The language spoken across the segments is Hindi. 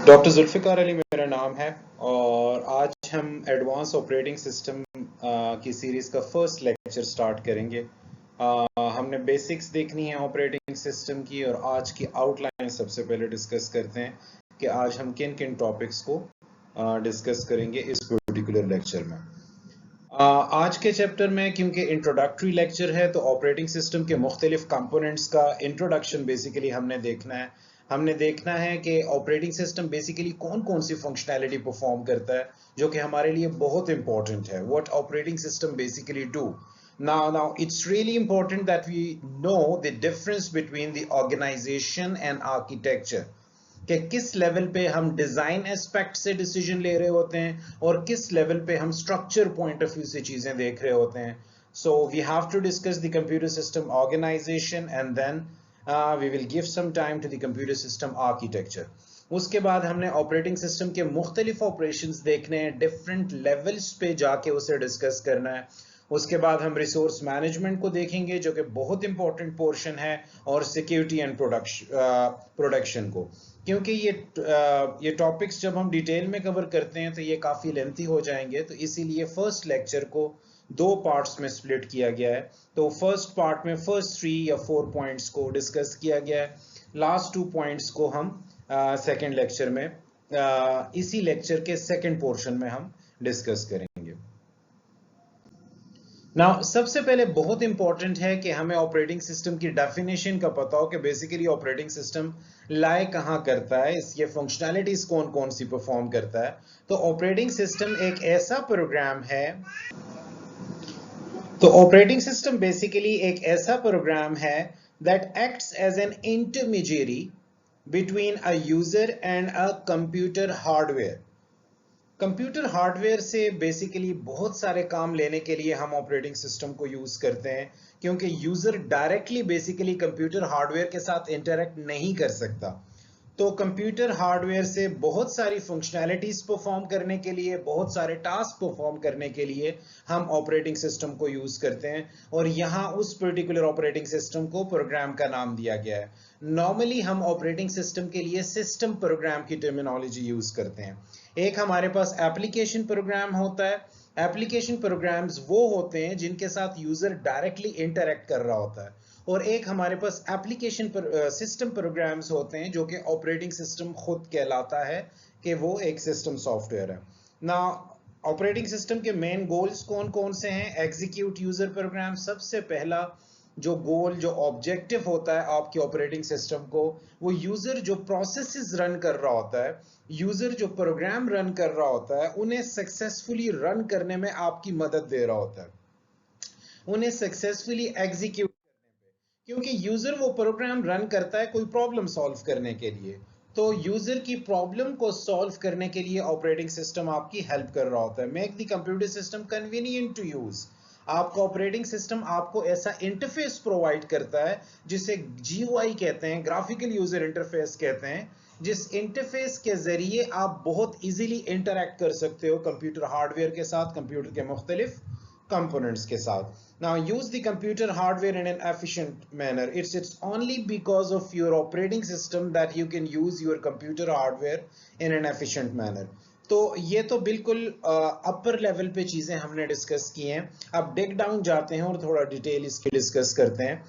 डॉक्टर जुल्फ़िकार अली मेरा नाम है और आज हम एडवांस ऑपरेटिंग सिस्टम की सीरीज़ का फर्स्ट लेक्चर स्टार्ट करेंगे। हमने बेसिक्स देखनी है ऑपरेटिंग सिस्टम की और आज की आउटलाइन सबसे पहले डिस्कस करते हैं कि आज हम किन किन टॉपिक्स को डिस्कस करेंगे इस पर्टिकुलर लेक्चर में। आज के चैप्टर में क्योंकि इंट्रोडक्टरी लेक्चर है तो ऑपरेटिंग सिस्टम के मुख्तलिफ कंपोनेंट्स का इंट्रोडक्शन बेसिकली हमने देखना है कि ऑपरेटिंग सिस्टम बेसिकली कौन कौन सी फंक्शनैलिटी परफॉर्म करता है जो कि हमारे लिए बहुत इंपॉर्टेंट है। What operating system basically do now it's really important that we know the difference between the organization and architecture कि किस लेवल पे हम डिजाइन एस्पेक्ट से डिसीजन ले रहे होते हैं और किस लेवल पे हम स्ट्रक्चर पॉइंट ऑफ व्यू से चीजें देख रहे होते हैं। So we have to discuss the computer system organization and then we will give some time to the computer system architecture. उसके बाद हमने ऑपरेटिंग सिस्टम के मुख्तलिफ ऑपरेशंस देखने हैं, डिफरेंट लेवल्स पे जाके उसे डिस्कस करना है। उसके बाद हम रिसोर्स मैनेजमेंट को देखेंगे जो कि बहुत इंपॉर्टेंट पोर्शन है, और सिक्योरिटी एंड प्रोडक्शन को, क्योंकि ये टॉपिक्स जब हम डिटेल में कवर करते हैं तो ये काफ़ी लेंथी हो जाएंगे, तो इसीलिए फर्स्ट लेक्चर को दो पार्ट्स में स्प्लिट किया गया है। तो फर्स्ट पार्ट में फर्स्ट 3 या 4 पॉइंट्स को डिस्कस किया गया है, लास्ट 2 पॉइंट्स को हम सेकेंड लेक्चर में इसी लेक्चर के सेकेंड पोर्शन में हम डिस्कस करेंगे। नाउ सबसे पहले बहुत इंपॉर्टेंट है कि हमें ऑपरेटिंग सिस्टम की डेफिनेशन का पता हो कि बेसिकली ऑपरेटिंग सिस्टम लाई कहाँ करता है, इसके फंक्शनैलिटीज कौन कौन सी परफॉर्म करता है। तो ऑपरेटिंग सिस्टम एक ऐसा प्रोग्राम है ऑपरेटिंग सिस्टम बेसिकली एक ऐसा प्रोग्राम है that acts as an intermediary between a user and a computer hardware. Computer hardware से बेसिकली बहुत सारे काम लेने के लिए हम ऑपरेटिंग सिस्टम को यूज करते हैं, क्योंकि user directly basically computer hardware के साथ इंटरेक्ट नहीं कर सकता। तो कंप्यूटर हार्डवेयर से बहुत सारी फंक्शनैलिटीज परफॉर्म करने के लिए, बहुत सारे टास्क परफॉर्म करने के लिए हम ऑपरेटिंग सिस्टम को यूज करते हैं, और यहाँ उस पर्टिकुलर ऑपरेटिंग सिस्टम को प्रोग्राम का नाम दिया गया है। नॉर्मली हम ऑपरेटिंग सिस्टम के लिए सिस्टम प्रोग्राम की टर्मिनोलॉजी यूज करते हैं। एक हमारे पास एप्लीकेशन प्रोग्राम होता है। एप्लीकेशन प्रोग्राम्स वो होते हैं जिनके साथ यूजर डायरेक्टली इंटरेक्ट कर रहा होता है, और एक हमारे पास एप्लीकेशन सिस्टम प्रोग्राम्स होते हैं जो कि ऑपरेटिंग सिस्टम खुद कहलाता है कि वो एक सिस्टम सॉफ्टवेयर है ना। ऑपरेटिंग सिस्टम के मेन गोल्स कौन कौन से हैं? एग्जीक्यूट यूजर प्रोग्राम सबसे पहला जो गोल, जो ऑब्जेक्टिव होता है आपके ऑपरेटिंग सिस्टम को, वो यूजर जो प्रोसेसेस रन कर रहा होता है, यूजर जो प्रोग्राम रन कर रहा होता है, उन्हें सक्सेसफुली रन करने में आपकी मदद दे रहा होता है, उन्हें सक्सेसफुली एग्जीक्यूट, क्योंकि यूजर वो प्रोग्राम रन करता है कोई प्रॉब्लम सॉल्व करने के लिए। तो यूजर की प्रॉब्लम को सॉल्व करने के लिए ऑपरेटिंग सिस्टम आपकी हेल्प कर रहा होता है। Make the computer system convenient to use. आपका ऑपरेटिंग सिस्टम आपको ऐसा इंटरफेस प्रोवाइड करता है जिसे जीयूआई कहते हैं, ग्राफिकल यूजर इंटरफेस कहते हैं, जिस इंटरफेस के जरिए आप बहुत इजीली इंटरैक्ट कर सकते हो कंप्यूटर हार्डवेयर के साथ, कंप्यूटर के मुख्तलिफ components के साथ। Now use the computer hardware in an efficient manner. It's only because of your operating system that you can use your computer hardware in an efficient manner. तो ये तो बिल्कुल अपर लेवल पे चीजें हमने डिस्कस की हैं। अब डिग डाउन जाते हैं और थोड़ा डिटेल इसकी डिस्कस करते हैं।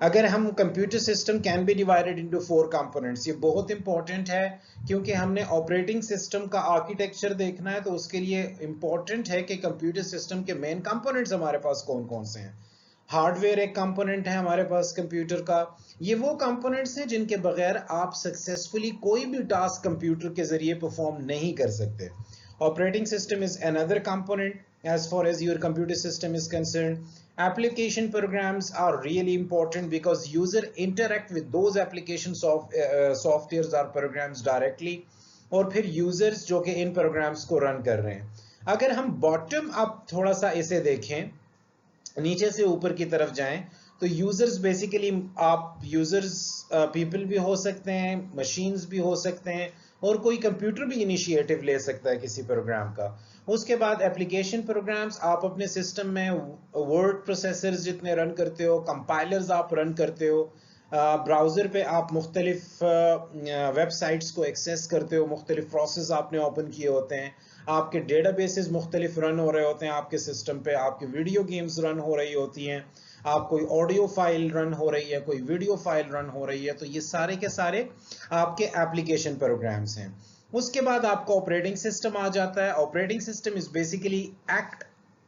अगर हम computer system can be divided into 4 components, ये बहुत इंपॉर्टेंट है क्योंकि हमने ऑपरेटिंग सिस्टम का आर्किटेक्चर देखना है, तो उसके लिए इंपॉर्टेंट है कि कंप्यूटर सिस्टम के मेन कंपोनेंट्स हमारे पास कौन कौन से हैं। हार्डवेयर एक कंपोनेंट है हमारे पास कंप्यूटर का। ये वो कंपोनेंट्स हैं जिनके बगैर आप सक्सेसफुली कोई भी टास्क कंप्यूटर के जरिए परफॉर्म नहीं कर सकते। Operating system is another component as far as your computer system is concerned. Application programs are really important because user interact with those applications of softwares or programs directly, और फिर users जो कि इन programs को run कर रहे हैं। अगर हम bottom up थोड़ा सा इसे देखें, नीचे से ऊपर की तरफ जाएं, तो यूजर्स बेसिकली आप यूजर्स पीपल भी हो सकते हैं, मशीन्स भी हो सकते हैं, और कोई कंप्यूटर भी इनिशिएटिव ले सकता है किसी प्रोग्राम का। उसके बाद एप्लीकेशन प्रोग्राम्स, आप अपने सिस्टम में वर्ड प्रोसेसर्स जितने रन करते हो, कंपाइलर्स आप रन करते हो, ब्राउज़र पे आप मुख्तलिफ वेबसाइट्स को एक्सेस करते हो, मुख्तलिफ प्रोसेस आपने ओपन किए होते हैं, आपके डेटाबेसेस मुख्तलिफ रन हो रहे होते हैं आपके सिस्टम पे, आपकी वीडियो गेम्स रन हो रही होती हैं, आप कोई ऑडियो फाइल रन हो रही है, कोई वीडियो फाइल रन हो रही है, तो ये सारे के सारे आपके एप्लीकेशन प्रोग्राम्स हैं। उसके बाद आपका ऑपरेटिंग सिस्टम आ जाता है। Operating system is basically act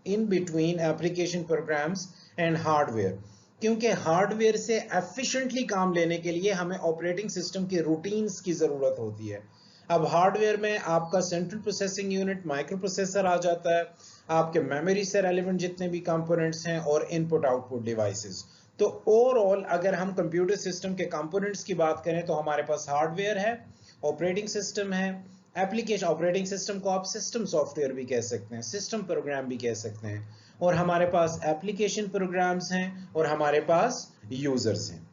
in between application programs and hardware, क्योंकि हार्डवेयर से एफिशिएंटली काम लेने के लिए हमें ऑपरेटिंग सिस्टम के रूटीन्स की ज़रूरत होती है। अब हार्डवेयर में आपका central processing unit, microprocessor आ जाता है, आपके मेमोरी से रेलिवेंट जितने भी कंपोनेंट्स हैं और इनपुट आउटपुट डिवाइसेस। तो ओवरऑल अगर हम कंप्यूटर सिस्टम के कंपोनेंट्स की बात करें तो हमारे पास हार्डवेयर है, ऑपरेटिंग सिस्टम है, एप्लीकेशन, ऑपरेटिंग सिस्टम को आप सिस्टम सॉफ्टवेयर भी कह सकते हैं, सिस्टम प्रोग्राम भी कह सकते हैं, और हमारे पास एप्लीकेशन प्रोग्राम्स हैं और हमारे पास यूजर्स हैं।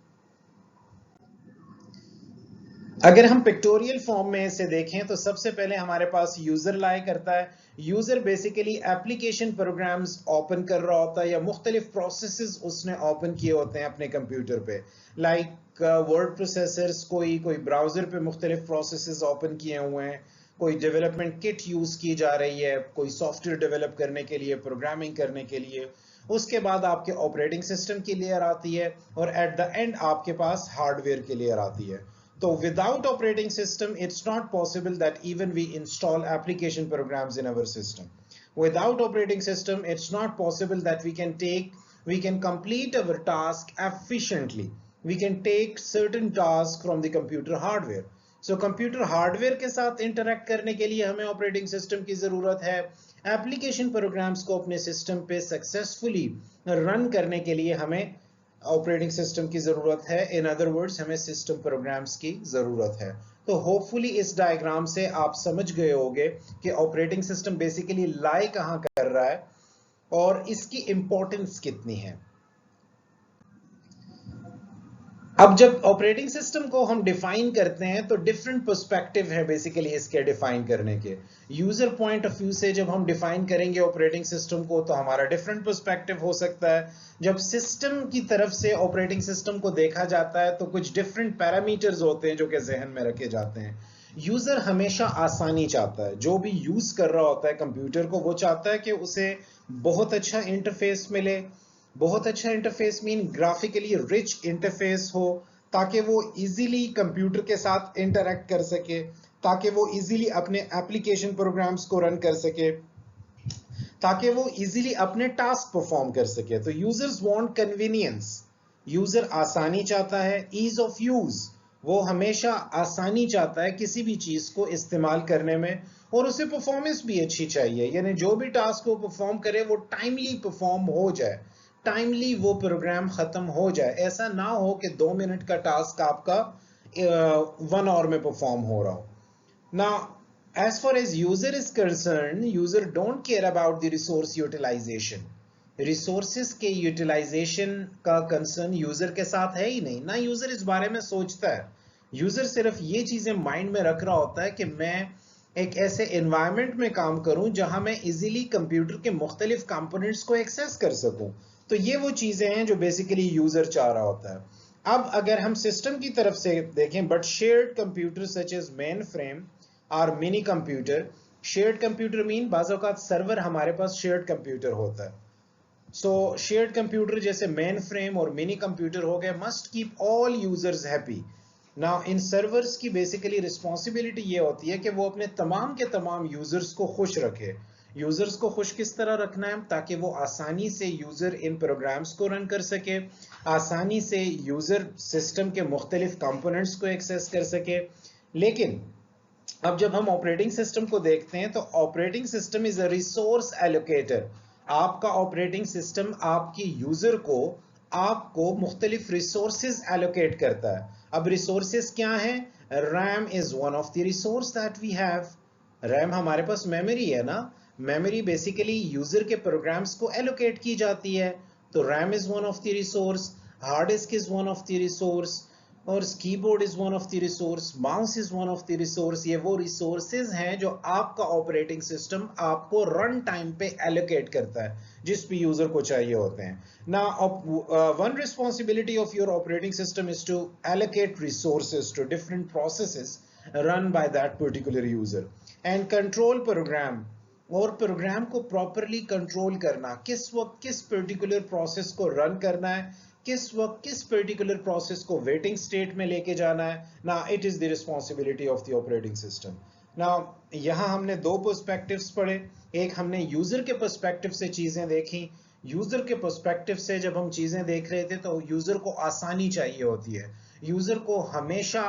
अगर हम पिक्टोरियल फॉर्म में इसे देखें तो सबसे पहले हमारे पास यूजर लाई करता है। User basically application programs open कर रहा होता है या मुख्तलिफ प्रोसेसेस उसने ओपन किए होते हैं अपने कंप्यूटर पे, लाइक वर्ड प्रोसेसर्स, कोई ब्राउजर पे मुख्तलिफ प्रोसेसेस ओपन किए हुए हैं, कोई डेवलपमेंट किट यूज की जा रही है, कोई सॉफ्टवेयर डेवलप करने के लिए, प्रोग्रामिंग करने के लिए। उसके बाद आपके ऑपरेटिंग सिस्टम की लेयर आती है और एट द एंड आपके पास हार्डवेयर की लेयर आती है। So without operating system, it's not possible that even we install application programs in our system. Without operating system, it's not possible that we can complete our task efficiently. We can take certain tasks from the computer hardware. So computer hardware के साथ interact करने के लिए हमें operating system की ज़रूरत है। Application programs को अपने system पे successfully run करने के लिए हमें ऑपरेटिंग सिस्टम की जरूरत है। इन अदर वर्ड्स हमें सिस्टम प्रोग्राम्स की जरूरत है। तो होपफुली इस डायग्राम से आप समझ गए होंगे कि ऑपरेटिंग सिस्टम बेसिकली लाई कहां कर रहा है और इसकी इंपॉर्टेंस कितनी है। अब जब ऑपरेटिंग सिस्टम को हम डिफाइन करते हैं तो डिफरेंट पर्सपेक्टिव है बेसिकली इसके डिफाइन करने के। यूजर पॉइंट ऑफ व्यू से जब हम डिफाइन करेंगे ऑपरेटिंग सिस्टम को तो हमारा डिफरेंट पर्सपेक्टिव हो सकता है। जब सिस्टम की तरफ से ऑपरेटिंग सिस्टम को देखा जाता है तो कुछ डिफरेंट पैरामीटर्स होते हैं जो कि जहन में रखे जाते हैं। यूजर हमेशा आसानी चाहता है, जो भी यूज कर रहा होता है कंप्यूटर को वो चाहता है कि उसे बहुत अच्छा इंटरफेस मिले। बहुत अच्छा interface mean graphically rich interface हो, ताकि वो इजीली कंप्यूटर के साथ इंटरेक्ट कर सके, ताकि वो इजीली अपने एप्लीकेशन प्रोग्राम्स को रन कर सके, ताकि वो इजीली अपने टास्क परफॉर्म कर सके। तो यूजर्स वांट कन्वीनियंस, यूजर आसानी चाहता है, ईज ऑफ यूज, वो हमेशा आसानी चाहता है किसी भी चीज को इस्तेमाल करने में, और उसे परफॉर्मेंस भी अच्छी चाहिए, यानी जो भी टास्क वो परफॉर्म करे वो टाइमली परफॉर्म हो जाए, टाइमली वो प्रोग्राम खत्म हो जाए। ऐसा ना हो कि 2 मिनट का टास्क आपका 1 आवर में परफॉर्म हो रहा हो। Now, as far as user is concerned, user don't care about the resource utilization. Resources के utilization का concern user के साथ है ही नहीं, ना user इस बारे में सोचता है। user सिर्फ ये चीजें mind में रख रहा होता है कि मैं एक ऐसे environment में काम करूं जहां मैं easily कंप्यूटर के मुख्तलिफ components को access कर सकूं। तो ये वो चीजें हैं जो बेसिकली यूजर चाह रहा होता है। अब अगर हम सिस्टम की तरफ से देखें, but shared computer such as mainframe और mini computer, shared computer mean बाज़ औक़ात सर्वर हमारे पास शेयर्ड कंप्यूटर होता है। सो शेयर्ड कंप्यूटर जैसे मेन फ्रेम और मिनी कंप्यूटर हो गए, must keep all users happy. Now in servers की बेसिकली रिस्पॉन्सिबिलिटी ये होती है कि वो अपने तमाम के तमाम यूजर्स को खुश रखे। यूजर्स को खुश किस तरह रखना है, ताकि वो आसानी से यूजर इन प्रोग्राम्स को रन कर सके, आसानी से यूजर सिस्टम के मुख्तलिफ कंपोनेंट्स को एक्सेस कर सके। लेकिन अब जब हम ऑपरेटिंग सिस्टम को देखते हैं तो operating system is a resource allocator. आपका ऑपरेटिंग सिस्टम आपकी यूजर को, आपको मुख्तलिफ रिसोर्सेज एलोकेट करता है। अब रिसोर्सेज क्या है? RAM is one of the resource that we have. RAM हमारे पास मेमोरी है ना, मेमोरी बेसिकली यूजर के प्रोग्राम्स को एलोकेट की जाती है, तो RAM is one of the resource. Hard disk is one of the resource. और keyboard is one of the resource, mouse is one of the resource. ये वो रिसोर्सेज हैं जो आपका ऑपरेटिंग सिस्टम आपको रन टाइम पे एलोकेट करता है, जिस भी यूजर को चाहिए होते हैं ना। One responsibility of your operating system is to allocate resources to different processes run by that particular user and control program, और प्रोग्राम को प्रॉपरली कंट्रोल करना, किस वक्त किस पर्टिकुलर प्रोसेस को रन करना है, किस वक्त किस पर्टिकुलर प्रोसेस को वेटिंग स्टेट में लेके जाना है ना, it is the responsibility of the operating system. ना यहाँ हमने दो पर्सपेक्टिव्स पढ़े, एक हमने यूजर के पर्सपेक्टिव से चीजें देखी। यूजर के पर्सपेक्टिव से जब हम चीजें देख रहे थे तो यूजर को आसानी चाहिए होती है, यूजर को हमेशा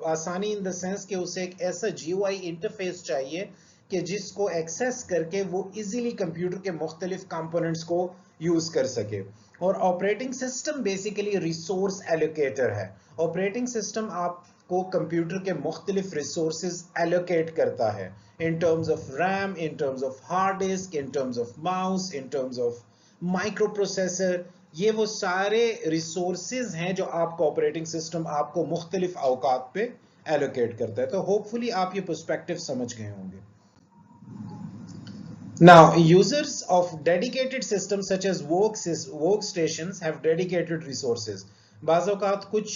आसानी इन द सेंस कि उसे एक ऐसा जीयूआई इंटरफेस चाहिए कि जिसको एक्सेस करके वो इजीली कंप्यूटर के मुख्तलिफ कंपोनेंट्स को यूज कर सके। और operating system basically resource allocator है। ऑपरेटिंग सिस्टम आपको कंप्यूटर के मुख्तलिफ रिसोर्सेज एलोकेट करता है, इन terms of RAM, in terms of hard disk, in terms of mouse, in terms of micro processor. ये वो सारे रिसोर्सेज हैं जो आपका ऑपरेटिंग सिस्टम आपको मुख्तलिफ औकात पे एलोकेट करता है। तो होपफुली आप ये पर्सपेक्टिव समझ गए होंगे। Now, users of dedicated systems such as workstations have dedicated resources. बाज़ औक़ात कुछ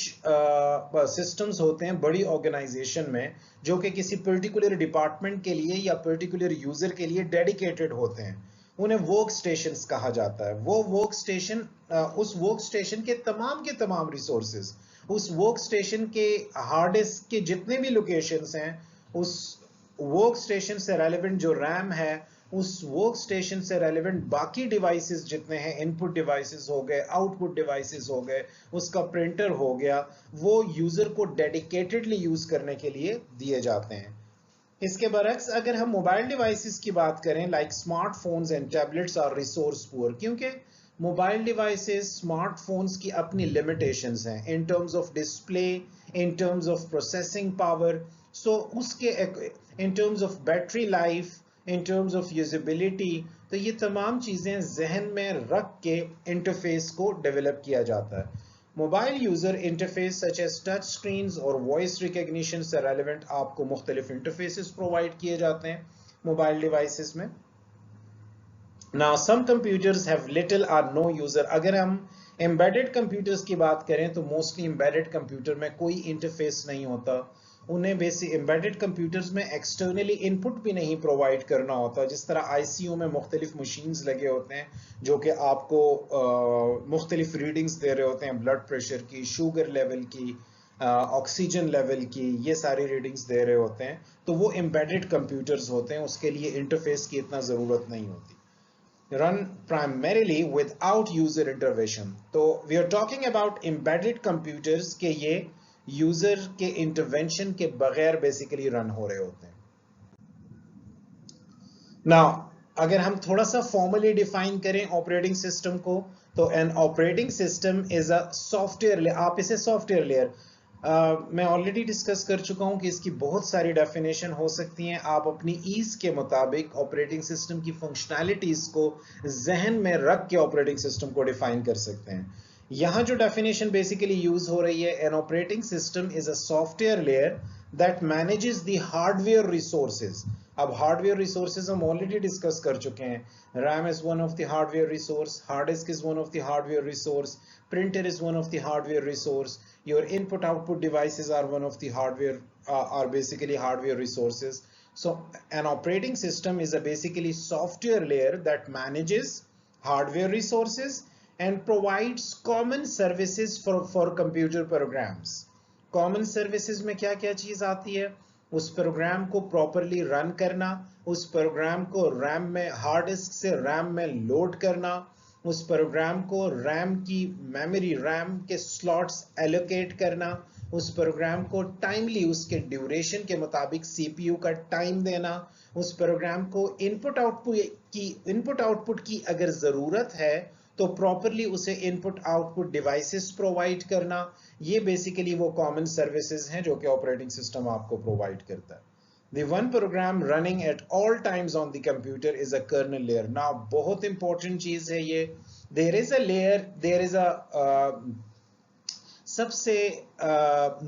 सिस्टम्स होते हैं बड़ी ऑर्गेनाइजेशन में जो कि किसी पर्टिकुलर डिपार्टमेंट के लिए या पर्टिकुलर यूजर के लिए डेडिकेटेड होते हैं, उन्हें वर्क स्टेशंस कहा जाता है। वो वर्क स्टेशन, उस वर्क स्टेशन के तमाम रिसोर्सेज, उस वर्क स्टेशन के हार्ड डिस्क के जितने भी लोकेशंस हैं, उस वर्क स्टेशन से रेलेवेंट जो रैम है, उस वर्क स्टेशन से रेलेवेंट बाकी डिवाइसेस जितने हैं, इनपुट डिवाइसेस हो गए, आउटपुट डिवाइसेस हो गए, उसका प्रिंटर हो गया, वो यूजर को डेडिकेटेडली यूज करने के लिए दिए जाते हैं। इसके बरक्स अगर हम मोबाइल डिवाइसेस की बात करें, like smartphones and tablets are resource poor, क्योंकि मोबाइल डिवाइसेस, स्मार्टफोन्स की अपनी लिमिटेशंस हैं in terms of display, in terms of processing power, so उसके in terms of battery life, in terms of usability. तो ये तमाम चीजें जहन में रख के इंटरफेस को डेवलप किया जाता है। Mobile user interface such as touch screen और वॉइस रिकग्निशन से रेलेवेंट आपको मुख्तलिफ इंटरफेसेस प्रोवाइड किए जाते हैं मोबाइल डिवाइसेस में। Now some computers have little or no user। अगर हम एम्बेडेड कंप्यूटर्स की बात करें तो मोस्टली एम्बेडेड कंप्यूटर में कोई इंटरफेस नहीं होता। उन्हें बेसिक एम्बेडेड कंप्यूटर्स में एक्सटर्नली इनपुट भी नहीं प्रोवाइड करना होता, जिस तरह आईसीयू में मुख्तलिफ मशीन्स लगे होते हैं जो कि आपको मुख्तलिफ रीडिंग्स दे रहे होते हैं, ब्लड प्रेशर की, शुगर लेवल की, ऑक्सीजन लेवल की, ये सारी रीडिंग्स दे रहे होते हैं। तो वो एम्बेडेड कंप्यूटर्स होते हैं, उसके लिए इंटरफेस की इतना ज़रूरत नहीं होती। Run primarily without user intervention। तो we are talking about embedded computers के ये user के intervention के बगैर basically run हो रहे होते हैं। Now अगर हम थोड़ा सा formally define करें operating system को, तो an operating system is a software layer। आप इसे software layer, मैं ऑलरेडी डिस्कस कर चुका हूं कि इसकी बहुत सारी डेफिनेशन हो सकती हैं। आप अपनी ईज के मुताबिक ऑपरेटिंग सिस्टम की फंक्शनैलिटीज को जहन में रख के ऑपरेटिंग सिस्टम को डिफाइन कर सकते हैं। यहाँ जो डेफिनेशन बेसिकली यूज हो रही है, an operating system is a software layer that manages the hardware resources. अब हार्डवेयर रिसोर्सेज हम ऑलरेडी डिस्कस कर चुके हैं। RAM is one of the hardware resource, hard disk is one of the hardware resource, printer is one of the hardware resource, your input output devices are one of the hardware, are basically hardware resources. So an operating system is a basically software layer that manages hardware resources and provides common services for computer programs। common services में क्या क्या चीज आती है? उस प्रोग्राम को प्रॉपरली रन करना, उस प्रोग्राम को रैम में, हार्ड डिस्क से रैम में लोड करना, उस प्रोग्राम को रैम की मेमोरी, रैम के स्लॉट्स एलोकेट करना, उस प्रोग्राम को टाइमली उसके ड्यूरेशन के मुताबिक सीपीयू का टाइम देना, उस प्रोग्राम को इनपुट आउटपुट की अगर ज़रूरत है तो प्रॉपरली उसे इनपुट आउटपुट डिवाइसेस प्रोवाइड करना। ये बेसिकली वो कॉमन सर्विसेज हैं जो कि ऑपरेटिंग सिस्टम आपको प्रोवाइड करता है। The one program running at all times on the computer is a kernel layer। Now बहुत important चीज है ये। There is a layer, there is a सबसे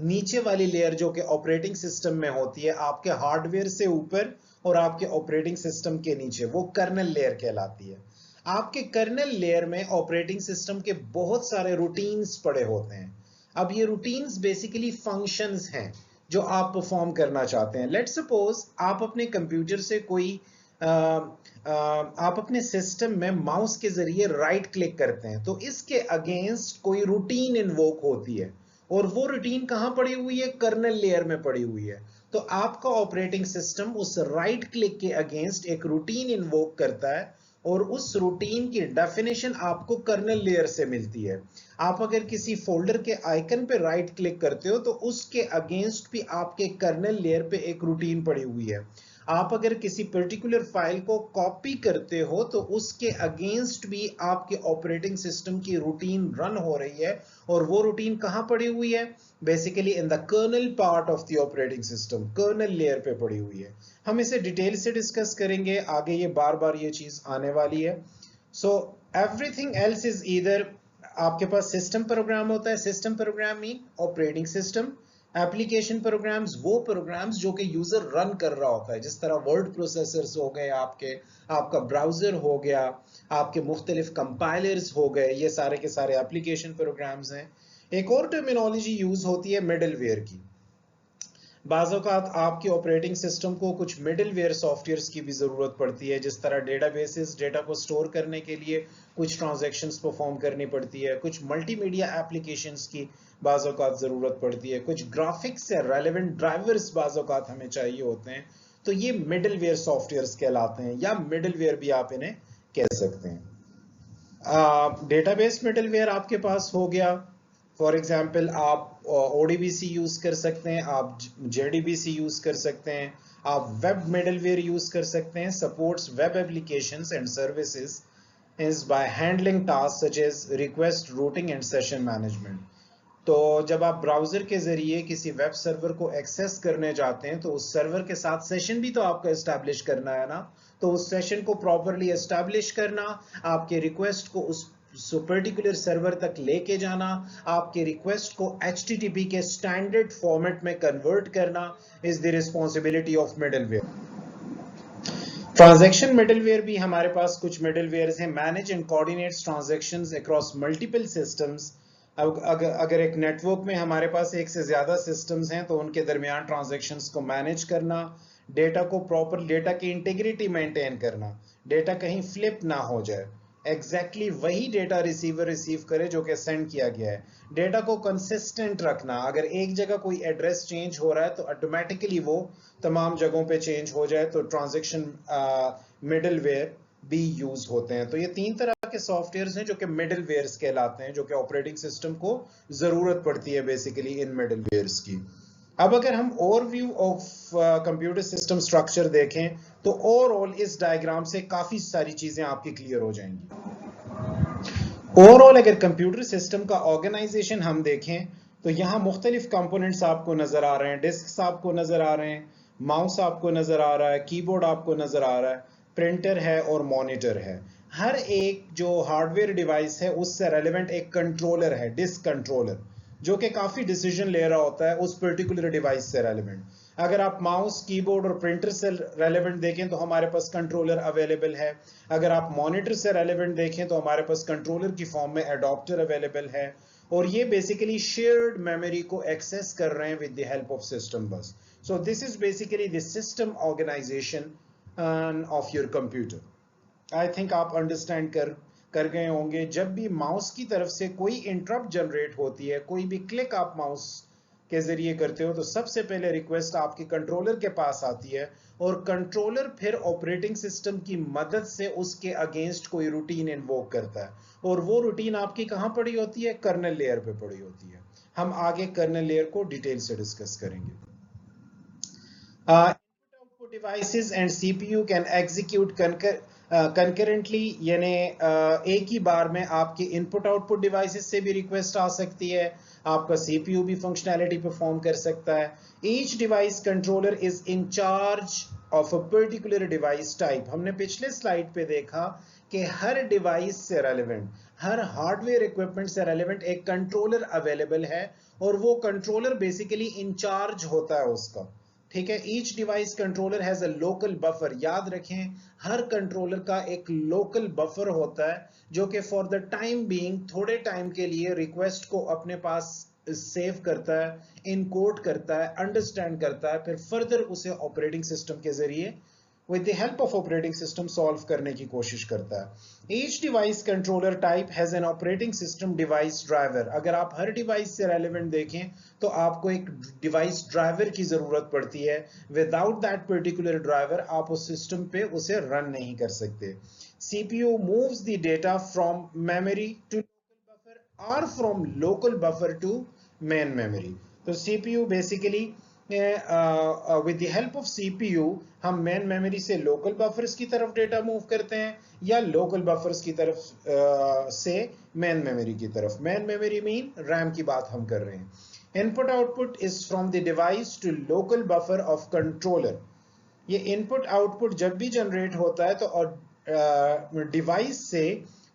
नीचे वाली लेयर जो कि ऑपरेटिंग सिस्टम में होती है, आपके हार्डवेयर से ऊपर और आपके ऑपरेटिंग सिस्टम के नीचे, वो कर्नल लेयर कहलाती है। आपके कर्नल लेयर में ऑपरेटिंग सिस्टम के बहुत सारे रूटीन्स पड़े होते हैं। अब ये रूटीन्स बेसिकली फंक्शंस हैं जो आप परफॉर्म करना चाहते हैं। लेट्स सपोज आप अपने कंप्यूटर से कोई आप अपने सिस्टम में माउस के जरिए राइट क्लिक करते हैं, तो इसके अगेंस्ट कोई रूटीन इन्वोक होती है, और वो रूटीन कहां पड़ी हुई है? कर्नल लेयर में पड़ी हुई है। तो आपका ऑपरेटिंग सिस्टम उस राइट क्लिक के अगेंस्ट एक रूटीन इन्वोक करता है, और उस रूटीन की डेफिनेशन आपको कर्नल लेयर से मिलती है। आप अगर किसी फोल्डर के आइकन पे राइट क्लिक करते हो तो उसके अगेंस्ट भी आपके कर्नल लेयर पे एक रूटीन पड़ी हुई है। आप अगर किसी पर्टिकुलर फाइल को कॉपी करते हो तो उसके अगेंस्ट भी आपके ऑपरेटिंग सिस्टम की रूटीन रन हो रही है, और वो रूटीन कहां पड़ी हुई है? Basically in the kernel part of the operating system, kernel layer पे पड़ी हुई है। हम इसे डिटेल से डिस्कस करेंगे आगे, ये बार बार ये चीज आने वाली है। So everything else is either, आपके पास सिस्टम प्रोग्राम होता है। System program mean operating system. Application programs वो प्रोग्राम्स जो कि यूजर रन कर रहा होता है, जिस तरह वर्ड प्रोसेसर्स हो गए आपके, आपका ब्राउजर हो गया, आपके मुख्तलिफ कंपाइलर्स हो गए, ये सारे के सारे एप्लीकेशन प्रोग्राम्स हैं। एक और टर्मिनोलॉजी यूज होती है मिडलवेयर की। बाज़ औक़ात आपके ऑपरेटिंग सिस्टम को कुछ मिडलवेयर सॉफ्टवेयर्स की भी ज़रूरत पड़ती है, जिस तरह डेटाबेसेस, डेटा को स्टोर करने के लिए कुछ ट्रांजैक्शंस परफॉर्म करनी पड़ती है, कुछ मल्टीमीडिया एप्लीकेशंस की बाज़ औक़ात ज़रूरत पड़ती है, कुछ ग्राफिक्स से रेलेवेंट ड्राइवर्स बाज़ औक़ात हमें चाहिए होते हैं। तो ये मिडलवेयर सॉफ्टवेयर्स कहलाते हैं, या मिडलवेयर भी आप इन्हें कह सकते हैं। डेटाबेस मिडलवेयर आपके पास हो गया। फॉर एग्जाम्पल आप ODBC यूज कर सकते हैं, आप JDBC यूज कर सकते हैं, आप वेब मिडलवेयर यूज कर सकते हैं। Supports web applications and services is by handling tasks such as request routing and session management। तो जब आप ब्राउजर के जरिए किसी वेब सर्वर को एक्सेस करने जाते हैं तो उस सर्वर के साथ सेशन भी तो आपको एस्टैब्लिश करना है ना। तो उस सेशन को प्रॉपरली एस्टैब्लिश करना, आपके रिक्वेस्ट को उस पर्टिकुलर सर्वर तक लेके जाना, आपके रिक्वेस्ट को HTTP के स्टैंडर्ड फॉर्मेट में कन्वर्ट करना is the responsibility of middleware. Transaction middleware भी हमारे पास कुछ मिडलवेयर हैं। Manage and coordinates transactions across multiple systems. अगर एक नेटवर्क में हमारे पास एक से ज्यादा सिस्टम्स हैं तो उनके दरमियान ट्रांजैक्शंस को मैनेज करना, डेटा को प्रॉपर, डेटा की इंटीग्रिटी मेंटेन करना, डेटा कहीं फ्लिप ना हो जाए, एग्जैक्टली वही डेटा रिसीवर रिसीव करे जो कि सेंड किया गया है। डेटा को कंसिस्टेंट रखना, अगर एक जगह कोई एड्रेस चेंज हो रहा है तो ऑटोमेटिकली वो तमाम जगहों पे चेंज हो जाए, तो ट्रांजैक्शन मिडलवेयर भी यूज होते हैं। तो ये तीन तरह के सॉफ्टवेयर्स हैं जो कि मिडलवेयर्स कहलाते हैं, जो कि ऑपरेटिंग सिस्टम को जरूरत पड़ती है बेसिकली इन मिडलवेयर्स की। अब अगर हम overview of computer system structure देखें तो ओवरऑल इस डायग्राम से काफी सारी चीजें आपकी क्लियर हो जाएंगी। ओवरऑल अगर कंप्यूटर सिस्टम का ऑर्गेनाइजेशन हम देखें तो यहाँ मुख्तलिफ कंपोनेंट्स आपको नजर आ रहे हैं, डिस्क्स आपको नजर आ रहे हैं, माउस आपको नजर आ रहा है, कीबोर्ड आपको नजर आ रहा है, प्रिंटर है और मॉनिटर है। हर एक जो हार्डवेयर डिवाइस है उससे रेलेवेंट एक कंट्रोलर है, डिस्क कंट्रोलर, जो कि काफी डिसीजन ले रहा होता है उस पर्टिकुलर डिवाइस से रेलेवेंट। अगर आप माउस, कीबोर्ड और प्रिंटर से रेलेवेंट देखें तो हमारे पास कंट्रोलर अवेलेबल है। अगर आप मॉनिटर से रेलेवेंट देखें तो हमारे पास कंट्रोलर की फॉर्म में एडॉप्टर अवेलेबल है, और ये बेसिकली शेयर्ड मेमोरी को एक्सेस कर रहे हैं with the help of system bus. So this is basically the system organization of your computer. I think आप अंडरस्टैंड कर गए होंगे। जब भी माउस की तरफ से कोई इंटरप्ट जनरेट होती है, कोई भी क्लिक आप माउस के जरिए करते हो, तो सबसे पहले रिक्वेस्ट आपके कंट्रोलर के पास आती है, और कंट्रोलर फिर ऑपरेटिंग सिस्टम की मदद से उसके अगेंस्ट कोई रूटीन इन्वोक करता है, और वो रूटीन आपकी कहां पड़ी होती है? कर्नल लेयर पे पड़ी होती है। हम आगे कर्नल लेयर को डिटेल से डिस्कस करेंगे। Input devices and CPU can execute concurrently, यानी एक ही बार में आपके इनपुट आउटपुट डिवाइसेस से भी रिक्वेस्ट आ सकती है, आपका CPU भी फंक्शनैलिटी परफॉर्म कर सकता है। Each device controller is in charge of a particular device type. हमने पिछले स्लाइड पे देखा कि हर डिवाइस से रेलेवेंट, हर हार्डवेयर इक्विपमेंट से रेलेवेंट एक कंट्रोलर अवेलेबल है और वो कंट्रोलर बेसिकली इंचार्ज होता है उसका, ठीक है। Each device controller has a local buffer. याद रखें हर कंट्रोलर का एक लोकल बफर होता है जो कि फॉर द टाइम बीइंग थोड़े टाइम के लिए रिक्वेस्ट को अपने पास सेव करता है, इनकोड करता है, अंडरस्टैंड करता है, फिर फर्दर उसे ऑपरेटिंग सिस्टम के जरिए with the help of operating system solve करने की कोशिश करता है। Each device controller type has an operating system device driver। अगर आप हर डिवाइस से रेलेवेंट देखें तो आपको एक डिवाइस ड्राइवर की जरूरत पड़ती है। विदाउट दैट पर्टिकुलर ड्राइवर आप उस सिस्टम पे उसे रन नहीं कर सकते। CPU moves the data from memory to local buffer or from local buffer to main memory। तो CPU basically with the help of CPU हम मेन मेमोरी से लोकल बफर्स की तरफ डेटा मूव करते हैं या लोकल बफर्स की तरफ से मेन मेमोरी की तरफ। मेन मेमोरी मीन रैम की बात हम कर रहे हैं। Input output is from the device to local buffer of controller. ये इनपुट आउटपुट जब भी जनरेट होता है तो डिवाइस से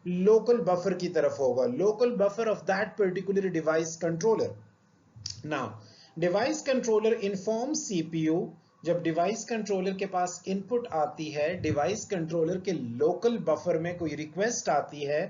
लोकल बफर की तरफ होगा, local buffer of that particular device controller. Now device controller informs CPU. जब डिवाइस कंट्रोलर के पास इनपुट आती है, डिवाइस कंट्रोलर के लोकल बफर में कोई रिक्वेस्ट आती है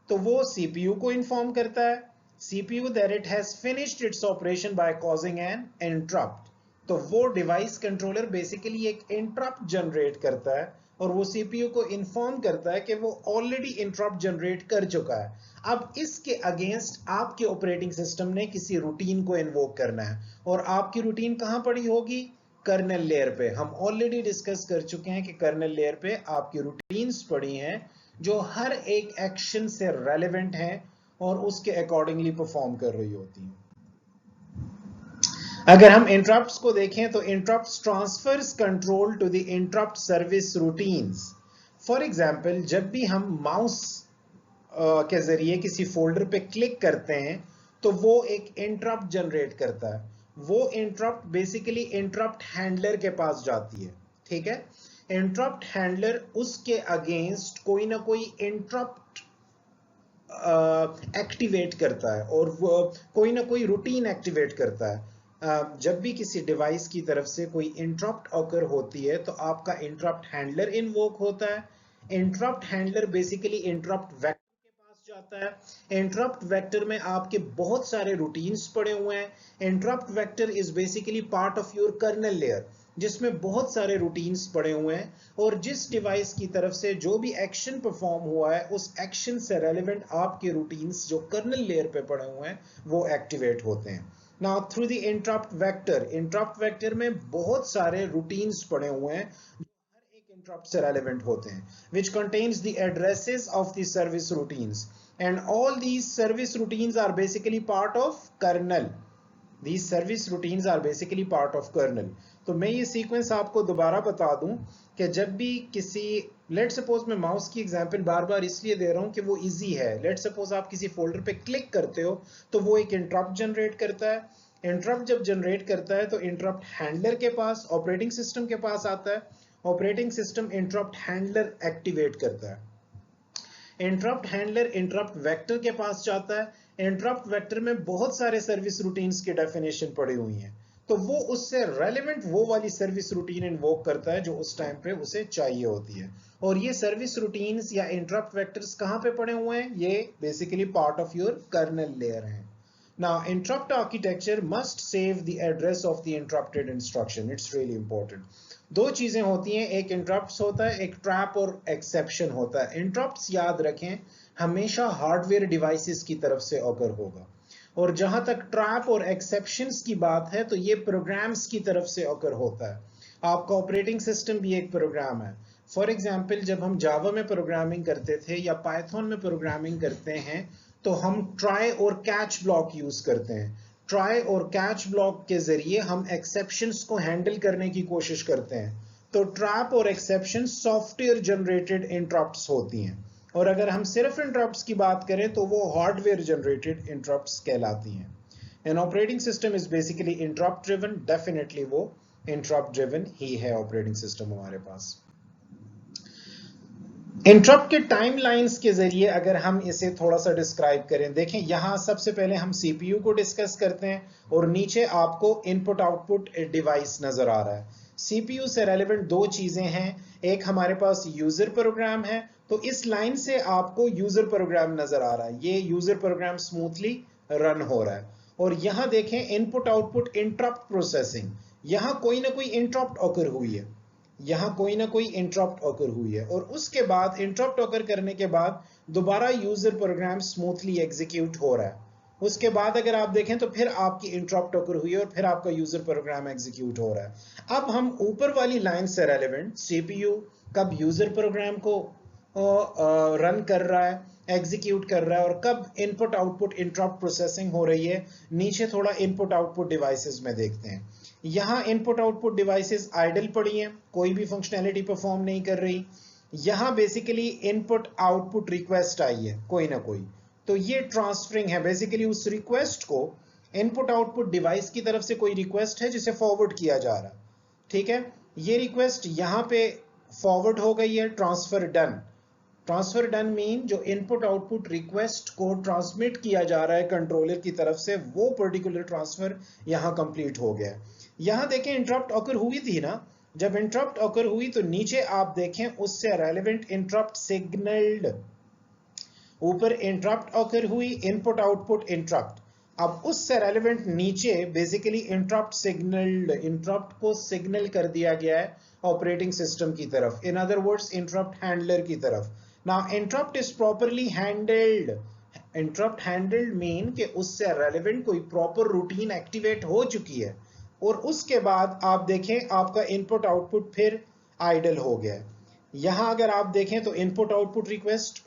तो वो सीपीयू को इन्फॉर्म करता है। CPU that it has finished its operation by causing an interrupt. तो वो डिवाइस कंट्रोलर बेसिकली एक इंटरप्ट जनरेट करता है और वो सीपीयू को इन्फॉर्म करता है कि वो ऑलरेडी इंटरप्ट जनरेट कर चुका है। अब इसके अगेंस्ट आपके ऑपरेटिंग सिस्टम ने किसी रूटीन को इन्वोक करना है और आपकी रूटीन कहां पड़ी होगी? कर्नेल लेयर पे। हम ऑलरेडी डिस्कस कर चुके हैं कि कर्नेल लेयर पे आपकी रूटीन्स पड़ी हैं जो हर एक एक्शन से रेलेवेंट हैं और उसके अकॉर्डिंगली परफॉर्म कर रही होती हैं। अगर हम इंटरप्ट्स को देखें तो interrupts transfers control to the interrupt service routines. For example जब भी हम माउस के जरिए किसी फोल्डर पे क्लिक करते हैं तो वो एक इंटरप्ट जनरेट करता है। वो इंटरप्ट बेसिकली इंटरप्ट हैंडलर के पास जाती है, ठीक है। इंटरप्ट हैंडलर उसके अगेंस्ट कोई ना कोई इंटरप्ट एक्टिवेट करता है और वो कोई ना कोई रूटीन एक्टिवेट करता है। जब भी किसी डिवाइस की तरफ से कोई इंटरप्ट ऑकर होती है तो आपका इंटरप्ट हैंडलर इन्वोक होता है। Interrupt handler basically interrupt vector के पास जाता है। इंटरप्ट वेक्टर में आपके बहुत सारे रूटीन्स पड़े हुए हैं। Interrupt vector is basically part of your kernel layer जिसमें बहुत सारे रूटीन्स पड़े हुए हैं और जिस डिवाइस की तरफ से जो भी एक्शन परफॉर्म हुआ है उस एक्शन से रेलेवेंट आपके रूटीन्स जो कर्नेल लेयर पे पड़े हुए हैं वो एक्टिवेट होते हैं। Now through the interrupt vector में बहुत सारे रूटीन्स पड़े हुए हैं जो हर एक इंटरप्ट से रेलेवेंट होते हैं, which contains the addresses of the service routines and all these service routines are basically part of kernel। These service routines are basically part of kernel। तो मैं ये सीक्वेंस आपको दोबारा बता दूं कि जब भी किसी लेट सपोज मैं माउस की एग्जांपल बार बार इसलिए दे रहा हूं कि वो इजी है। लेट सपोज आप किसी फोल्डर पे क्लिक करते हो तो वो एक इंटरप्ट जनरेट करता है। इंटरप्ट जब जनरेट करता है तो इंटरप्ट हैंडलर के पास ऑपरेटिंग सिस्टम के पास आता है। Operating system interrupt handler activate करता है। इंटरप्ट हैंडलर इंटरप्ट वेक्टर के पास जाता है। इंटरप्ट वेक्टर में बहुत सारे सर्विस रूटीन्स की डेफिनेशन पड़ी हुई हैं तो वो उससे रेलेवेंट वो वाली सर्विस रूटीन इन्वोक करता है जो उस टाइम पे उसे चाहिए होती है। और ये सर्विस रूटीन्स या इंटरप्ट वेक्टर्स कहां पे पड़े हुए हैं? ये basically part of your kernel layer है। Now, interrupt architecture must save the address of the interrupted instruction। It's really important। दो चीजें होती हैं, एक इंटरप्ट्स होता है, एक ट्रैप और एक्सेप्शन होता है। इंटरप्ट्स याद रखें हमेशा हार्डवेयर डिवाइसेस की तरफ से ऑकर होगा और जहां तक ट्रैप और एक्सेप्शंस की बात है तो ये प्रोग्राम्स की तरफ से ऑकर होता है। आपका ऑपरेटिंग सिस्टम भी एक प्रोग्राम है। फॉर एग्जाम्पल जब हम जावा में प्रोग्रामिंग करते थे या पाइथन में प्रोग्रामिंग करते हैं तो हम ट्राई और कैच ब्लॉक यूज करते हैं। ट्राई और कैच ब्लॉक के जरिए हम एक्सेप्शंस को हैंडल करने की कोशिश करते हैं। तो ट्रैप और एक्सेप्शन सॉफ्टवेयर जनरेटेड इंटरप्ट्स होती हैं और अगर हम सिर्फ इंटरप्ट्स की बात करें तो वो हार्डवेयर जनरेटेड इंटरप्ट्स कहलाती हैं। An operating system is basically interrupt driven. Definitely वो इंटरप्ट ड्रिवन ही है ऑपरेटिंग सिस्टम हमारे पास। इंटरप्ट के टाइमलाइंस के जरिए अगर हम इसे थोड़ा सा डिस्क्राइब करें, देखें यहां सबसे पहले हम सीपीयू को डिस्कस करते हैं और नीचे आपको इनपुट आउटपुट डिवाइस नजर आ रहा है। सीपीयू से रेलेवेंट दो चीजें हैं, एक हमारे पास यूजर प्रोग्राम है, तो इस लाइन से आपको यूजर प्रोग्राम नजर आ रहा है, ये यूजर प्रोग्राम स्मूथली रन हो रहा है। और यहां देखें इनपुट आउटपुट इंटरप्ट प्रोसेसिंग, यहां कोई ना कोई इंटरप्ट ऑकर हुई है, यहां कोई ना कोई इंटरप्ट ऑकर हुई है, और उसके बाद इंटरप्ट ऑकर करने के बाद दोबारा यूजर प्रोग्राम स्मूथली एग्जीक्यूट हो रहा है। उसके बाद अगर आप देखें तो फिर आपकी इंटरप्ट ऑकर हुई है और फिर आपका यूजर प्रोग्राम एग्जीक्यूट हो रहा है। अब हम ऊपर वाली लाइन से रेलेवेंट सीपीयू कब यूजर प्रोग्राम को रन कर रहा है, एग्जीक्यूट कर रहा है, और कब इनपुट आउटपुट इंटरप्ट प्रोसेसिंग हो रही है, नीचे थोड़ा इनपुट आउटपुट डिवाइसेस में देखते हैं। यहां इनपुट आउटपुट डिवाइसेस आइडल पड़ी हैं, कोई भी फंक्शनैलिटी परफॉर्म नहीं कर रही। यहां बेसिकली इनपुट आउटपुट रिक्वेस्ट आई है कोई ना कोई, तो ये ट्रांसफरिंग है, बेसिकली उस रिक्वेस्ट को इनपुट आउटपुट डिवाइस की तरफ से कोई रिक्वेस्ट है जिसे फॉरवर्ड किया जा रहा है, ठीक है। ये रिक्वेस्ट यहां पे फॉरवर्ड हो गई है, transfer done. Transfer done mean जो इनपुट आउटपुट रिक्वेस्ट को ट्रांसमिट किया जा रहा है कंट्रोलर की तरफ से, वो पर्टिकुलर ट्रांसफर यहां कंप्लीट हो गया। यहां देखें इंटरप्ट ऑकर हुई थी ना, जब इंटरप्ट ऑकर हुई तो नीचे आप देखें उससे रेलेवेंट इंटरप्ट सिग्नल्ड, ऊपर इंटरप्ट ऑकर हुई, इनपुट आउटपुट इंटरप्ट। अब उससे रेलेवेंट नीचे बेसिकली इंटरप्ट सिग्नल्ड, इंटरप्ट को सिग्नल कर दिया गया है ऑपरेटिंग सिस्टम की तरफ, in other words interrupt handler की तरफ। Now interrupt is properly handled, interrupt handled mean कि उससे रेलेवेंट कोई प्रॉपर रूटीन एक्टिवेट हो चुकी है, और उसके बाद आप देखें आपका इनपुट आउटपुट फिर आइडल हो गया। यहां अगर आप देखें तो इनपुट आउटपुट रिक्वेस्ट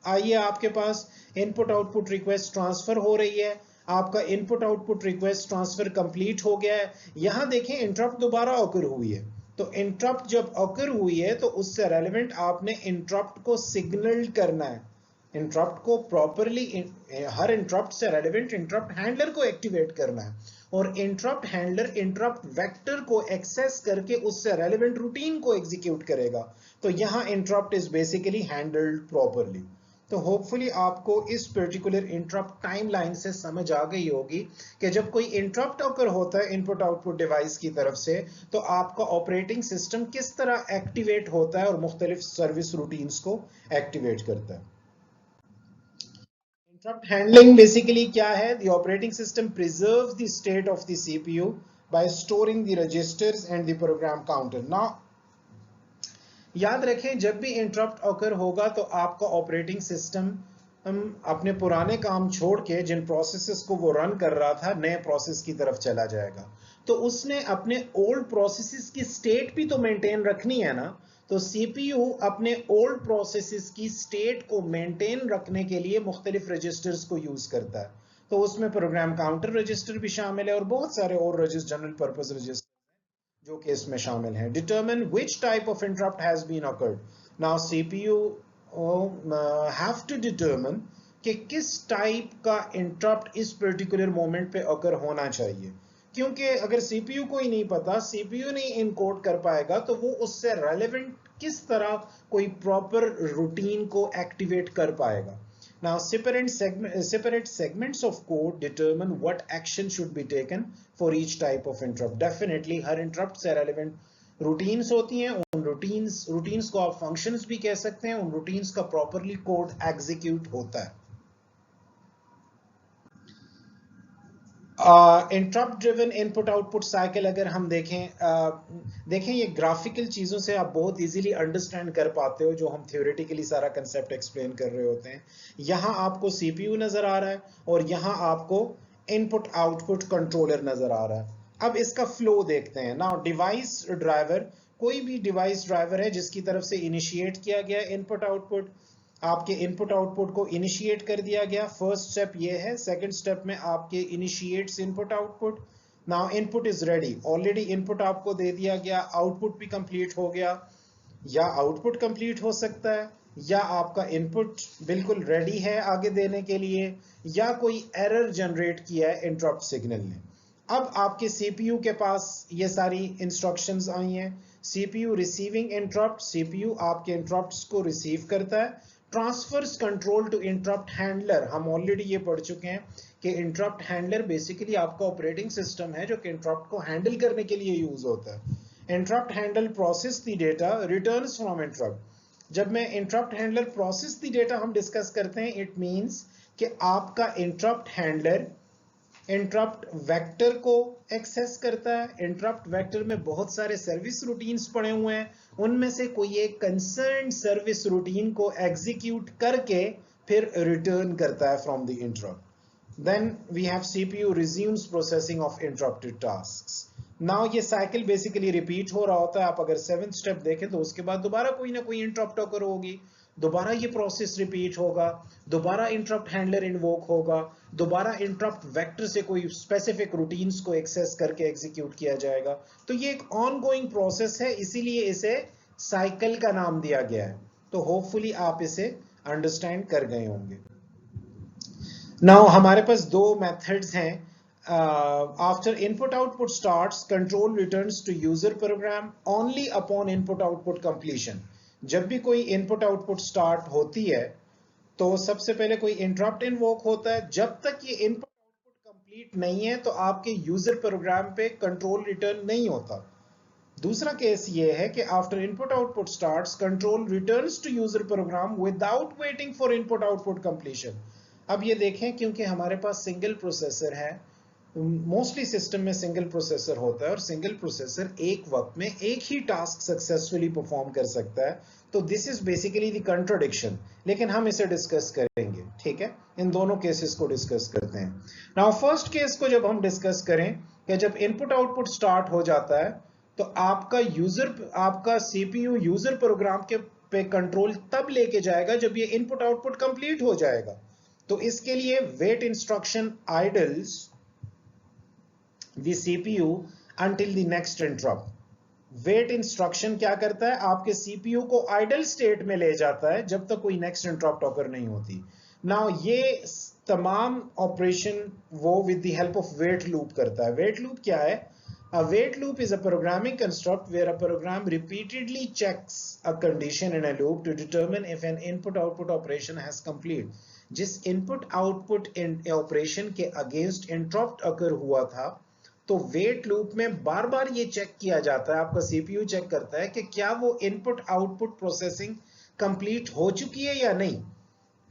आई है आपके पास, इनपुट आउटपुट रिक्वेस्ट ट्रांसफर हो रही है, आपका input output request transfer complete हो गया है। यहां देखें इंटरप्ट दोबारा ऑकर हुई है, तो इंटरप्ट जब ऑकर हुई है तो उससे रेलेवेंट आपने इंटरप्ट को सिग्नल करना है, इंटरप्ट को प्रॉपरली, हर इंटरप्ट से रेलेवेंट इंटरप्ट हैंडलर को एक्टिवेट करना है, और इंटरप्ट हैंडलर इंटरप्ट वेक्टर को एक्सेस करके उससे रेलेवेंट रूटीन को एग्जीक्यूट करेगा। तो यहां interrupt is basically handled properly. तो होपफुली आपको इस पर्टिकुलर इंटरप्ट टाइमलाइन से समझ आ गई होगी कि जब कोई इंटरप्ट ऑकर होता है इनपुट आउटपुट डिवाइस की तरफ से, तो आपका ऑपरेटिंग सिस्टम किस तरह एक्टिवेट होता है और मुख्तलिफ सर्विस रूटीन्स को एक्टिवेट करता है। Interrupt handling basically क्या है? The operating system preserves the state of the CPU by storing the registers and the program counter. Now याद रखें जब भी इंटरप्ट ऑकर होगा तो आपका ऑपरेटिंग सिस्टम अपने पुराने काम छोड़ के जिन प्रोसेसेस को वो रन कर रहा था नए प्रोसेस की तरफ चला जाएगा, तो उसने अपने ओल्ड प्रोसेसेस की स्टेट भी तो मेंटेन रखनी है ना। तो सीपीयू अपने ओल्ड प्रोसेसेस की स्टेट को मेंटेन रखने के लिए मुख्तलिफ रजिस्टर्स को यूज करता है, तो उसमें प्रोग्राम काउंटर रजिस्टर भी शामिल है और बहुत सारे और रजिस्टर, जनरल पर्पस रजिस्टर जो कि इसमें शामिल हैं। Determine which type of interrupt has been occurred. Now CPU have to determine कि किस टाइप का इंटरप्ट इस पर्टिकुलर मोमेंट पे ऑकर होना चाहिए, क्योंकि अगर सीपीयू को ही नहीं पता, सीपीयू नहीं इनकोड कर पाएगा, तो वो उससे रेलेवेंट किस तरह कोई प्रॉपर रूटीन को एक्टिवेट कर पाएगा। Now, separate segments of code determine what action should be taken for each type of interrupt. Definitely, her interrupt से relevant routines होती हैं, उन routines को आप functions भी कह सकते हैं, उन routines का properly code execute होता है। Interrupt driven input output cycle अगर हम देखें ये ग्राफिकल चीज़ों से आप बहुत इजीली अंडरस्टैंड कर पाते हो जो हम थ्योरेटिकली सारा कंसेप्ट एक्सप्लेन कर रहे होते हैं। यहाँ आपको सीपीयू नज़र आ रहा है और यहाँ आपको इनपुट आउटपुट कंट्रोलर नज़र आ रहा है। अब इसका फ्लो देखते हैं ना। डिवाइस ड्राइवर, कोई भी डिवाइस ड्राइवर है जिसकी तरफ से इनिशिएट किया गया इनपुट आउटपुट, आपके इनपुट आउटपुट को इनिशिएट कर दिया गया। फर्स्ट स्टेप ये है। सेकंड स्टेप में आपके initiates input output. Now input is ready, already input आपको दे दिया गया, आउटपुट भी कंप्लीट हो गया, या आउटपुट कंप्लीट हो सकता है या आपका इनपुट बिल्कुल रेडी है आगे देने के लिए, या कोई एरर जनरेट किया है इंटरप्ट सिग्नल ने। अब आपके सीपीयू के पास ये सारी इंस्ट्रक्शंस आई हैं। सीपीयू रिसीविंग इंटरप्ट, सीपीयू आपके इंटरप्ट्स को रिसीव करता है। Transfers control to interrupt handler, हम ऑलरेडी ये पढ़ चुके हैं कि इंटरप्ट हैंडलर बेसिकली आपका ऑपरेटिंग सिस्टम है जो कि इंटरप्ट को हैंडल करने के लिए यूज होता है। Interrupt handle process the data, returns from interrupt. जब मैं interrupt handler process the data हम डिस्कस करते हैं, इट मींस कि आपका इंटरप्ट हैंडलर इंटरप्ट वेक्टर को एक्सेस करता है। इंटरप्ट वेक्टर में बहुत सारे सर्विस रूटीन्स पड़े हुए हैं, उनमें से कोई एक कंसर्न सर्विस रूटीन को एग्जीक्यूट करके फिर रिटर्न करता है from the interrupt. Then we have CPU resumes processing of interrupted tasks. Now ये साइकिल बेसिकली रिपीट हो रहा होता है। आप अगर 7th स्टेप देखें तो उसके बाद दोबारा कोई ना कोई इंटरप्ट ऑकर होगी, दोबारा ये प्रोसेस रिपीट होगा, दोबारा इंटरप्ट हैंडलर इन्वोक होगा, दोबारा इंटरप्ट वेक्टर से कोई स्पेसिफिक रूटीन्स को एक्सेस करके एग्जीक्यूट किया जाएगा। तो ये एक ऑनगोइंग प्रोसेस है, इसीलिए इसे साइकिल का नाम दिया गया है। तो होपफुली आप इसे अंडरस्टैंड कर गए होंगे। नाउ हमारे पास दो मेथड्स हैं। After input output starts, control returns to user program only upon input output completion. जब भी कोई इनपुट आउटपुट स्टार्ट होती है तो सबसे पहले कोई इंटरप्ट इन्वोक होता है। जब तक ये इनपुट आउटपुट कंप्लीट नहीं है तो आपके यूजर प्रोग्राम पे कंट्रोल रिटर्न नहीं होता। दूसरा केस ये है कि after input output starts, control returns to user program without waiting for input output completion. अब ये देखें, क्योंकि हमारे पास सिंगल प्रोसेसर है, मोस्टली सिस्टम में सिंगल प्रोसेसर होता है और सिंगल प्रोसेसर एक वक्त में एक ही टास्क सक्सेसफुली परफॉर्म कर सकता है। तो this is basically the contradiction, लेकिन हम इसे डिस्कस करेंगे। ठीक है, इन दोनों केसेस को डिस्कस करते हैं। नाउ फर्स्ट केस को जब हम डिस्कस करें कि जब इनपुट आउटपुट स्टार्ट हो जाता है तो आपका सीपीयू यूजर प्रोग्राम के पे कंट्रोल तब लेके जाएगा जब ये इनपुट आउटपुट कंप्लीट हो जाएगा। तो इसके लिए wait instruction idles the CPU until the next interrupt. Wait instruction क्या करता है, आपके सीपीयू को आइडल स्टेट में ले जाता है जब तक कोई नेक्स्ट इंटरप्ट ऑकर नहीं होती। नाउ ये तमाम ऑपरेशन वो with the help of wait loop करता है। वेट लूप क्या है? A wait loop is a programming construct where a program repeatedly checks a condition in a loop to determine if an input-output operation has complete. जिस input-output operation के against interrupt occur हुआ था, तो वेट लूप में बार बार ये चेक किया जाता है, आपका सीपीयू चेक करता है कि क्या वो इनपुट आउटपुट प्रोसेसिंग कंप्लीट हो चुकी है या नहीं।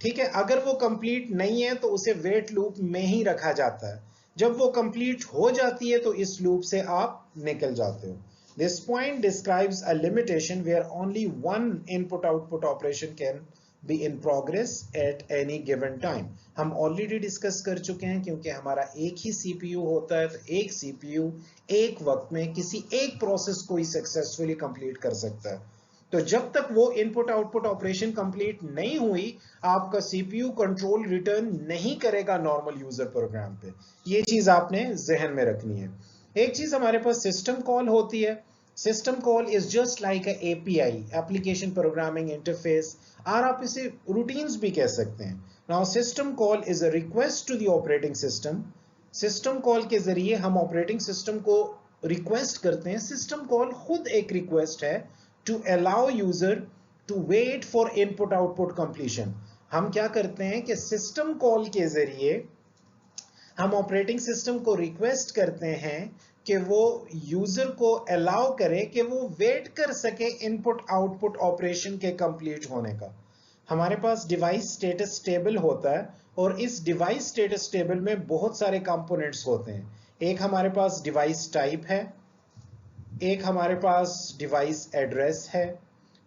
ठीक है, अगर वो कंप्लीट नहीं है तो उसे वेट लूप में ही रखा जाता है। जब वो कंप्लीट हो जाती है तो इस लूप से आप निकल जाते हो। This point describes a limitation where only one input output operation can be in progress at any given time. हम ऑलरेडी डिस्कस कर चुके हैं, क्योंकि हमारा एक ही सीपीयू होता है तो एक सीपीयू एक वक्त में किसी एक प्रोसेस को ही सक्सेसफुली कंप्लीट कर सकता है। तो जब तक वो इनपुट आउटपुट ऑपरेशन कंप्लीट नहीं हुई, आपका सीपीयू कंट्रोल रिटर्न नहीं करेगा नॉर्मल यूजर प्रोग्राम पे। ये चीज आपने जहन में रखनी है। एक चीज हमारे पास सिस्टम कॉल होती है। System call is just like a API, application programming interface, और आप इसे रूटीन्स भी कह सकते हैं। Now system call is a request to the operating system. System call के जरिए हम ऑपरेटिंग सिस्टम को रिक्वेस्ट करते हैं। सिस्टम कॉल खुद एक रिक्वेस्ट है to allow user to wait for input output completion. हम क्या करते हैं कि सिस्टम कॉल के जरिए हम ऑपरेटिंग सिस्टम को रिक्वेस्ट करते हैं कि वो यूजर को अलाउ करे कि वो वेट कर सके इनपुट आउटपुट ऑपरेशन के कंप्लीट होने का। हमारे पास डिवाइस स्टेटस टेबल होता है और इस डिवाइस स्टेटस टेबल में बहुत सारे कंपोनेंट्स होते हैं। एक हमारे पास डिवाइस टाइप है, एक हमारे पास डिवाइस एड्रेस है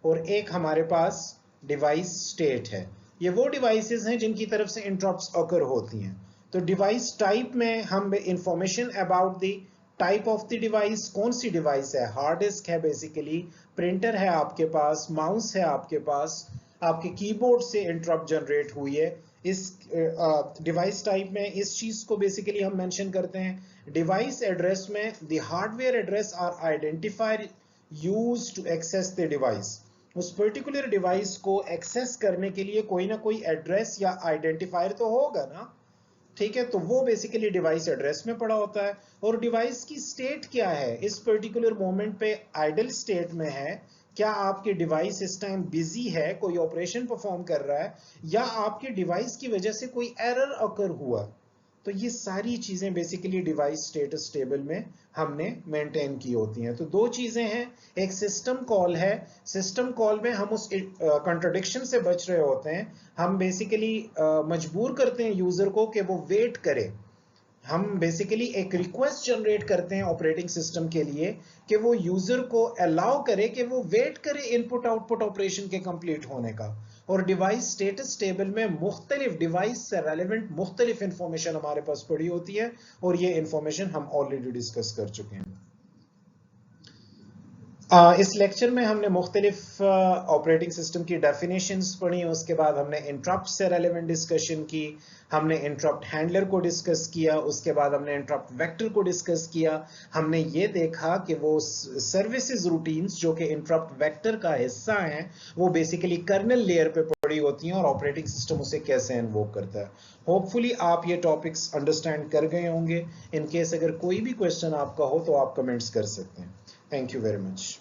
और एक हमारे पास डिवाइस स्टेट है। ये वो डिवाइसेस हैं जिनकी तरफ से इंटरप्ट्स ऑकर होती हैं। तो डिवाइस टाइप में हम information about the type of the device, कौन सी डिवाइस है, हार्ड डिस्क है बेसिकली, प्रिंटर है आपके पास, माउस है आपके पास, आपके कीबोर्ड से इंटरप्ट जनरेट हुई है। इस डिवाइस टाइप में इस चीज को बेसिकली हम मेंशन करते हैं। डिवाइस एड्रेस में the hardware address are identifier used to access the device. उस पर्टिकुलर डिवाइस को एक्सेस करने के लिए कोई ना कोई एड्रेस या आइडेंटिफायर तो होगा ना। ठीक है, तो वो बेसिकली डिवाइस एड्रेस में पड़ा होता है। और डिवाइस की स्टेट क्या है, इस पर्टिकुलर मोमेंट पे आइडल स्टेट में है, क्या आपकी डिवाइस इस टाइम बिजी है, कोई ऑपरेशन परफॉर्म कर रहा है, या आपकी डिवाइस की वजह से कोई एरर अकर हुआ। तो ये सारी चीजें बेसिकली डिवाइस स्टेटस टेबल में हमने मेंटेन की होती हैं। तो दो चीजें हैं, एक सिस्टम कॉल है, सिस्टम कॉल में हम उस कंट्राडिक्शन से बच रहे होते हैं, हम बेसिकली मजबूर करते हैं यूजर को कि वो वेट करे। हम बेसिकली एक रिक्वेस्ट जनरेट करते हैं ऑपरेटिंग सिस्टम के लिए कि वो यूजर को अलाउ करे कि वो वेट करे इनपुट आउटपुट ऑपरेशन के कंप्लीट होने का। और डिवाइस स्टेटस टेबल में मुख्तलिफ डिवाइस से रेलेवेंट मुख्तलिफ इंफॉर्मेशन हमारे पास पड़ी होती है, और ये इंफॉर्मेशन हम ऑलरेडी डिस्कस कर चुके हैं। इस लेक्चर में हमने मुख्तलिफ ऑपरेटिंग सिस्टम की डेफिनेशंस पढ़ी, उसके बाद हमने इंटरप्ट से रेलेवेंट डिस्कशन की, हमने इंटरप्ट हैंडलर को डिस्कस किया, उसके बाद हमने इंटरप्ट वेक्टर को डिस्कस किया। हमने ये देखा कि वो सर्विसेज रूटीन्स जो कि इंटरप्ट वेक्टर का हिस्सा हैं, वो बेसिकली कर्नल लेयर पे पड़ी होती हैं और ऑपरेटिंग सिस्टम उसे कैसे इन्वोक करता है। होपफुली आप ये टॉपिक्स अंडरस्टैंड कर गए होंगे। इन केस अगर कोई भी क्वेश्चन आपका हो तो आप कमेंट्स कर सकते हैं। Thank you very much.